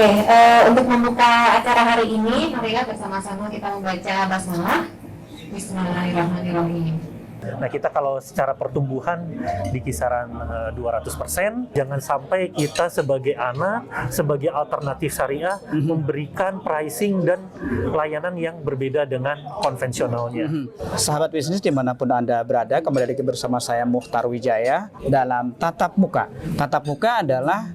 Oke, untuk membuka acara hari ini, mari bersama-sama kita membaca basmalah. Bismillahirrahmanirrahim. Nah, kita kalau secara pertumbuhan di kisaran 200%, jangan sampai kita sebagai anak, sebagai alternatif syariah memberikan pricing dan layanan yang berbeda dengan konvensionalnya. Sahabat bisnis dimanapun Anda berada, kembali lagi bersama saya Mukhtar Wijaya dalam Tatap Muka. Tatap Muka adalah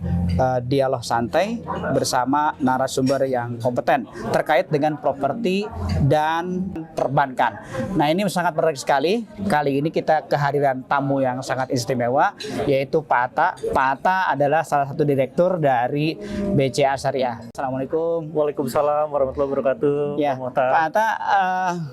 dialog santai bersama narasumber yang kompeten terkait dengan properti dan perbankan. Nah, ini sangat menarik sekali. Kali ini kita kehadiran tamu yang sangat istimewa, yaitu Pak Atta. Pak Atta adalah salah satu direktur dari BCA Syariah. Assalamualaikum. Waalaikumsalam warahmatullahi wabarakatuh. Ya, Pak Pak Atta,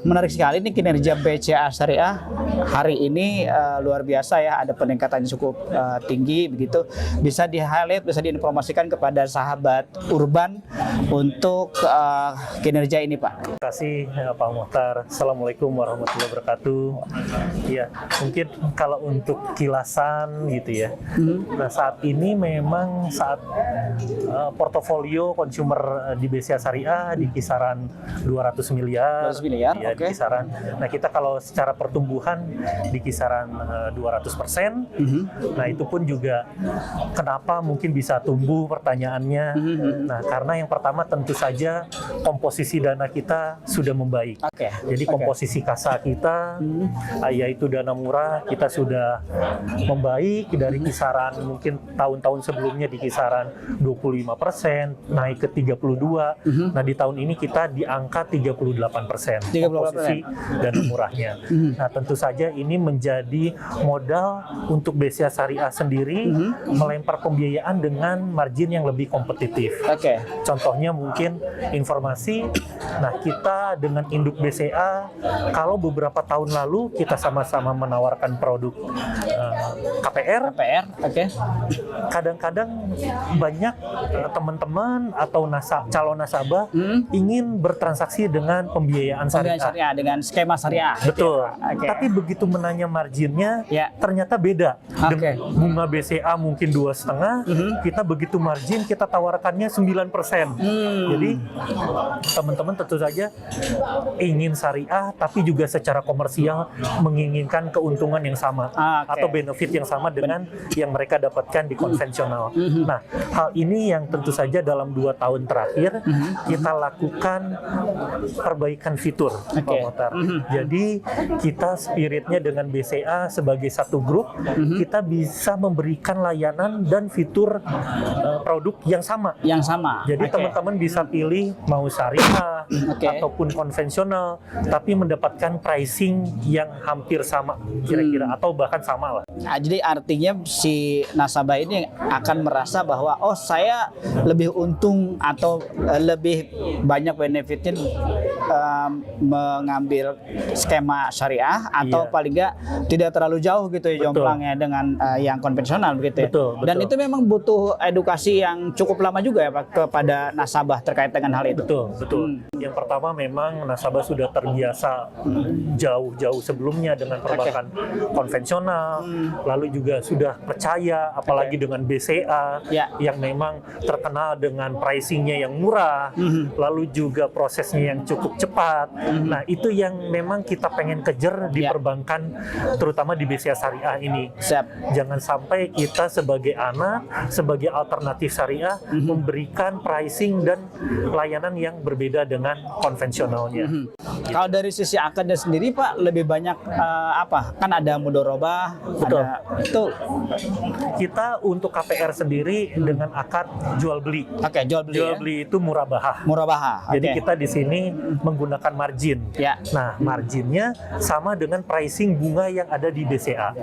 menarik sekali nih kinerja BCA Syariah hari ini, luar biasa ya, ada peningkatan cukup tinggi begitu. Bisa di-highlight, bisa diinformasikan kepada sahabat urban untuk kinerja ini, Pak. Terima kasih Pak Mukhtar. Assalamualaikum warahmatullahi wabarakatuh. Ya, mungkin kalau untuk kilasan gitu ya. Nah, saat ini memang saat portofolio consumer di BCA Syariah di kisaran 200 miliar. 200 miliar, ya, oke. di kisaran. Nah, kita kalau secara pertumbuhan di kisaran 200%. Nah, itu pun juga kenapa mungkin bisa tumbuh pertanyaannya. Nah, karena yang pertama tentu saja komposisi dana kita sudah membaik. Oke. Jadi komposisi kasa kita, yaitu dana murah, kita sudah membaik dari kisaran mungkin tahun-tahun sebelumnya di kisaran 25%, naik ke 32%. Nah, di tahun ini kita di angka 38% komposisi dana murahnya. Nah, tentu saja ini menjadi modal untuk BCA Syariah sendiri melempar pembiayaan dengan margin yang lebih kompetitif. Oke. Contohnya mungkin informasi, nah kita dengan induk BCA, kalau beberapa tahun lalu kita sama-sama menawarkan produk KPR, oke. kadang-kadang banyak teman-teman atau calon nasabah ingin bertransaksi dengan pembiayaan syariah. Dengan skema syariah. Betul. Oke. Tapi begitu menanya marginnya, Ya. ternyata beda. Oke. Bunga BCA mungkin 2,5, kita begitu margin kita tawarkannya 9%. Jadi teman-teman tentu saja ingin syariah, tapi juga secara komersial menginginkan keuntungan yang sama atau benefit yang sama dengan yang mereka dapatkan di konvensional. Nah, hal ini yang tentu saja dalam 2 tahun terakhir kita lakukan perbaikan fitur, Pak Mukhtar. Jadi kita spiritnya dengan BCA sebagai satu grup, kita bisa memberikan layanan dan fitur produk yang sama. Jadi teman-teman bisa pilih mau syariah ataupun konvensional, tapi mendapatkan pricing yang hampir sama kira-kira atau bahkan sama lah. Nah, jadi artinya si nasabah ini akan merasa bahwa saya lebih untung atau lebih banyak benefitnya mengambil skema syariah atau paling nggak tidak terlalu jauh gitu ya jomplangnya dengan yang konvensional begitu ya. Betul. Dan itu memang butuh edukasi yang cukup lama juga ya Pak kepada nasabah terkait dengan hal itu. Betul. Yang pertama memang nasabah sudah terbiasa jauh-jauh sebelumnya dengan perbankan konvensional, lalu juga sudah percaya apalagi dengan BCA yang memang terkenal dengan pricingnya yang murah, lalu juga prosesnya yang cukup cepat. Nah, itu yang memang kita pengen kejar di perbankan, terutama di BCA Syariah ini. Jangan sampai kita sebagai anak, sebagai alternatif syariah memberikan pricing dan layanan yang berbeda dengan konvensionalnya. Kalau dari sisi akadnya sendiri Pak, lebih banyak apa? Kan ada mudorobah, itu. Kita untuk KPR sendiri dengan akad jual beli. Jual beli. Jual beli itu murabahah. Jadi kita di sini menggunakan margin. Nah, marginnya sama dengan pricing bunga yang ada di BCA.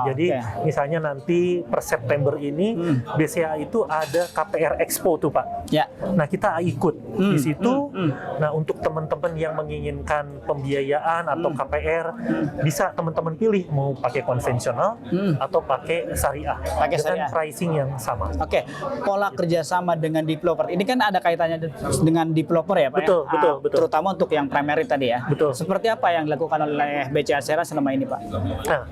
Jadi misalnya nanti per September ini BCA itu ada KPR Expo tuh Pak. Nah, kita ikut di situ. Nah, untuk teman-teman yang menginginkan pembiayaan atau KPR, bisa teman-teman pilih mau pakai konvensional atau pakai syariah dengan pricing yang sama. Pola kerjasama dengan developer ini kan ada kaitannya dengan developer ya Pak. Betul. Terutama untuk yang primary tadi ya. Seperti apa yang dilakukan oleh BCA Syariah selama ini Pak? Nah,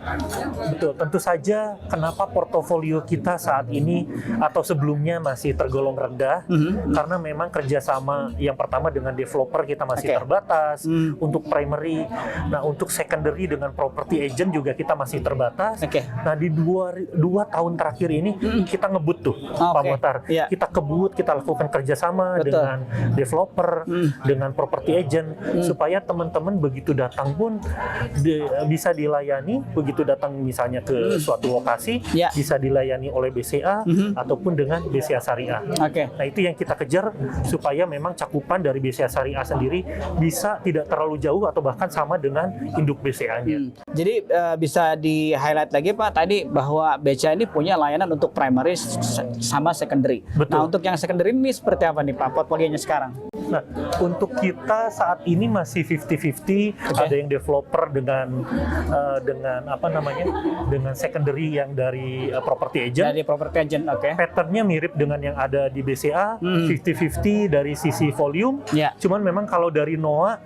betul. Tentu saja kenapa portofolio kita saat ini atau sebelumnya masih tergolong rendah karena memang kerjasama yang pertama dengan developer kita masih terbatas untuk primary. Nah, untuk secondary dengan property agent juga kita masih terbatas. Nah, di dua tahun terakhir ini kita ngebut tuh, Pak Muhtar. Kita kebut, kita lakukan kerjasama dengan developer, dengan property agent, supaya teman-teman begitu datang pun bisa dilayani, begitu datang misalnya ke suatu lokasi, bisa dilayani oleh BCA ataupun dengan BCA Syariah. Nah, itu yang kita kejar supaya memang cakupan dari BCA Syariah sendiri bisa tidak terlalu jauh atau bahkan sama dengan induk BCA-nya. Jadi bisa di-highlight lagi Pak tadi bahwa BCA ini punya layanan untuk primary sama secondary. Betul. Nah, untuk yang secondary ini seperti apa nih Pak portfolionya sekarang? Nah, untuk kita saat ini masih 50-50, ada yang developer dengan dengan secondary yang dari property agent. Dari property agent, Patternnya mirip dengan yang ada di BCA, 50-50 dari sisi volume. Cuman memang kalau dari NOA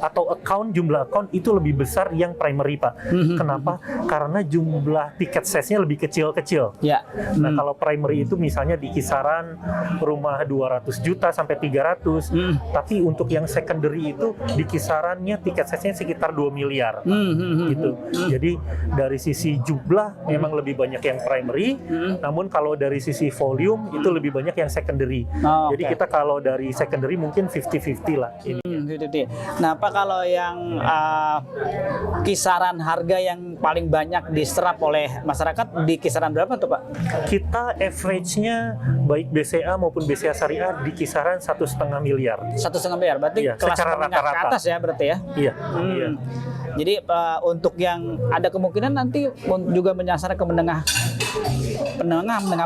atau jumlah account itu lebih besar yang primary, Pak. Kenapa? Karena jumlah tiket size-nya lebih kecil-kecil. Nah, kalau primary itu misalnya di kisaran rumah 200 juta sampai 300. Tapi untuk yang secondary itu di kisarannya tiket size-nya sekitar 2 miliar gitu. Jadi dari sisi jumlah memang lebih banyak yang primary, namun kalau dari sisi volume itu lebih banyak yang secondary. Jadi kita kalau dari secondary mungkin 50-50 lah ini. Nah, Pak, kalau yang kisaran harga yang paling banyak diserap oleh masyarakat di kisaran berapa tuh Pak? Kita average-nya baik BCA maupun BCA Syariah di kisaran 1,5 miliar. 1,5 miliar, berarti kelas menengah ke atas ya berarti ya? Iya. Jadi untuk yang ada kemungkinan nanti juga menyasar ke menengah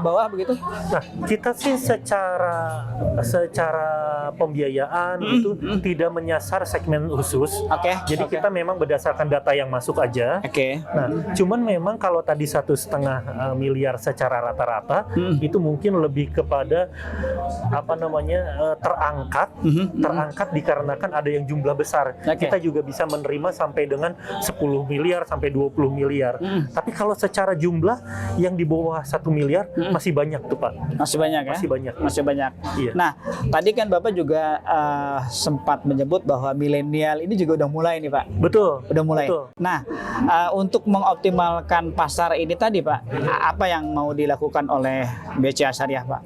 bawah begitu? Nah, kita sih secara pembiayaan itu tidak menyasar segmen khusus. Jadi kita memang berdasarkan data yang masuk aja. Nah, cuman memang kalau tadi 1,5 miliar secara rata-rata itu mungkin lebih kepada terangkat dikarenakan ada yang jumlah besar. Kita juga bisa menerima sampai dengan 10 miliar sampai 20 miliar. Tapi kalau secara jumlah yang di bawah 1 miliar masih banyak tuh Pak. Masih banyak ya? Masih banyak. Iya. Nah, tadi kan Bapak juga sempat menyebut bahwa milenial ini juga udah mulai nih Pak. Betul. Udah mulai. Betul. Nah, untuk mengoptimalkan pasar ini tadi Pak, apa yang mau dilakukan oleh BCA Syariah Pak?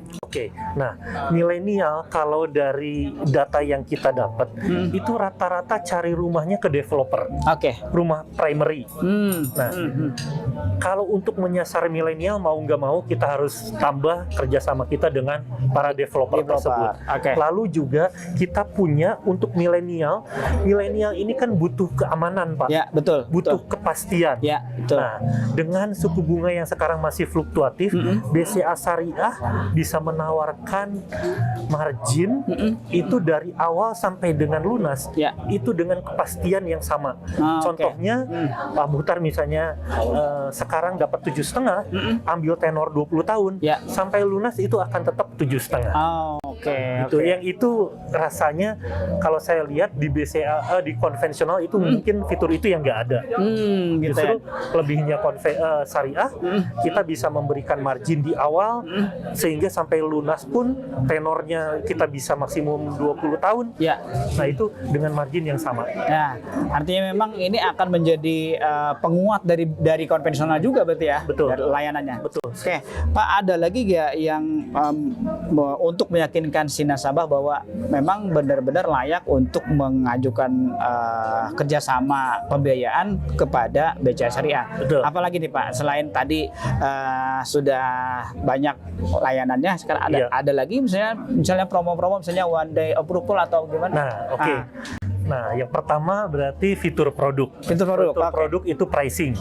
Nah, milenial kalau dari data yang kita dapat itu rata-rata cari rumahnya ke developer. Rumah primary. Nah, kalau untuk menyasar milenial mau nggak mau kita harus tambah kerjasama kita dengan para developer tersebut. Lalu juga kita punya untuk milenial ini kan butuh keamanan Pak. Betul. Butuh kepastian. Nah, dengan suku bunga yang sekarang masih fluktuatif, BCA Syariah bisa menawarkan margin itu dari awal sampai dengan lunas itu dengan kepastian yang sama. Contohnya Pak Muhtar misalnya sekarang dapat 7,5, ambil tenor 20 tahun sampai lunas itu akan tetap 7,5. Gitu. Yang itu rasanya kalau saya lihat di BCA di konvensional itu mungkin fitur itu yang nggak ada. Justru lebihnya Syariah kita bisa memberikan margin di awal sehingga sampai lunas pun tenornya kita bisa maksimum 20 tahun. Nah, itu dengan margin yang sama. Nah, artinya memang ini akan menjadi penguat dari konvensional juga berarti ya? Betul. Dari layanannya. Betul. Pak, ada lagi nggak yang untuk meyakinkan si nasabah bahwa memang benar-benar layak untuk mengajukan kerjasama pembiayaan kepada BCA Syariah? Betul. Apalagi nih Pak, selain tadi sudah banyak layanannya, sekarang ada lagi misalnya promo-promo misalnya one day approval atau gimana? Nah, Nah, yang pertama berarti fitur produk. Fitur produk itu pricing.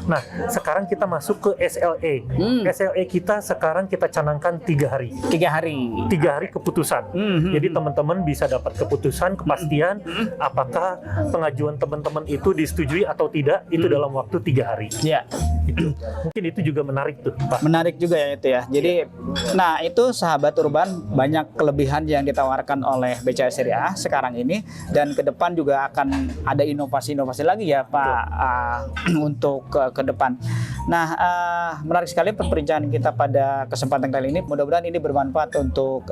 Nah, sekarang kita masuk ke SLA. SLA kita sekarang kita canangkan 3 hari. 3 hari keputusan. Jadi teman-teman bisa dapat keputusan, kepastian apakah pengajuan teman-teman itu disetujui atau tidak itu dalam waktu 3 hari. Gitu. Mungkin itu juga menarik tuh, Pak. Menarik juga ya itu ya. Jadi, nah itu sahabat urban banyak kelebihan yang ditawarkan oleh BCA Syariah sekarang ini dan ke depan juga akan ada inovasi-inovasi lagi ya Pak untuk ke depan. Nah, menarik sekali perbincangan kita pada kesempatan kali ini. Mudah-mudahan ini bermanfaat untuk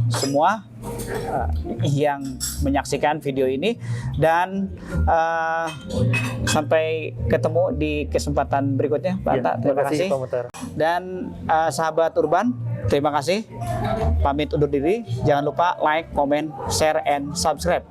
semua yang menyaksikan video ini, dan sampai ketemu di kesempatan berikutnya Pak Ya, Atta. Terima kasih. Pak Muhtar. Dan sahabat Urban, terima kasih. Pamit undur diri. Jangan lupa like, comment, share, and subscribe.